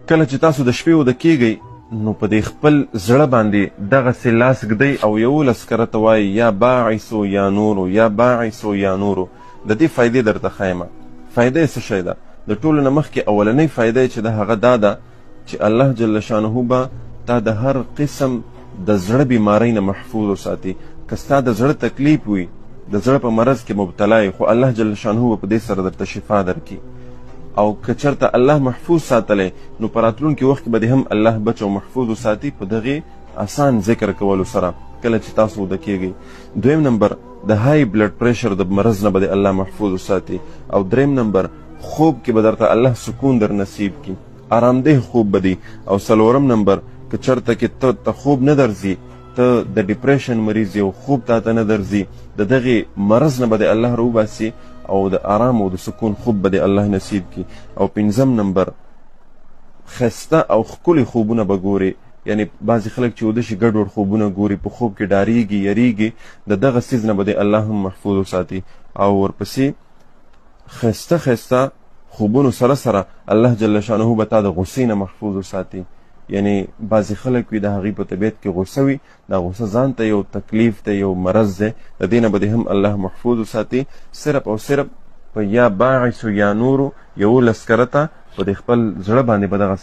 کله چې تاسو د شپې وده کیږئ نو په دې خپل زړه باندې دغسې لاس ږدئ او 11 کرته وایي یا باعثو یا نورو یا باعثو یا نورو. د دې فایدې درته ښایمه. فایده یې څه شی ده؟ د ټولو نه مخکې اولنۍ فایده چې ده هغه دا ده چې الله جل شانه به تا د هر قسم د زړه بیماری نه محفوظ وساتي. که ستا د زړه تکلیف وي، د زړه په مرض کې مبتلا یې، خو الله جل شانه به په دې سره درته شفا درکړي. او که چېرته الله محفوظ ساتلی نو په راتلونکي وخت کې به دې هم الله بچ او محفوظ وساتي په دغې آسان ذکر کولو سره کله چې تاسو وده کیږئ. دویم نمبر د های بلډ پریشر د مرض نه به دې الله محفوظ وساتي. او دریم نمبر خوب کې به درته الله سکون در نصیب کړي، آرامدeh خوب به دی. او څلورم نمبر که چېرته کې ته خوب نه درځي، ته د ډیپریشن مریض یې او خوب تاته نه درځي، د دغې مرض نه به دې الله راوباسي او د آرام او د سکون خوب به دې الله نصیب کړي. او پنځم نمبر ښایسته او ښکلي خوبونه به ګورې. یعنی بعضې خلک چې وده شي ګډوډ خوبونه ګوري، په خوب کې ډارېږي، یریږي، د دغه څیز نه به دې الله هم محفوظ وساتي. او ورپسې ښایسته ښایسته خوبونو سره سره الله جل شانه به تا د غصې نه محفوظ وساتي. یعنی بعضې خلک وي د هغوی په طبیعت کې غصه وي، دا غصه ځان ته یو تکلیف دی، یو مرض دی، د دې نه به دې هم الله محفوظ وساتي. صرف او صرف په یا باعث یا نورو 11 کرته په دې خپل زړه باندې به دغه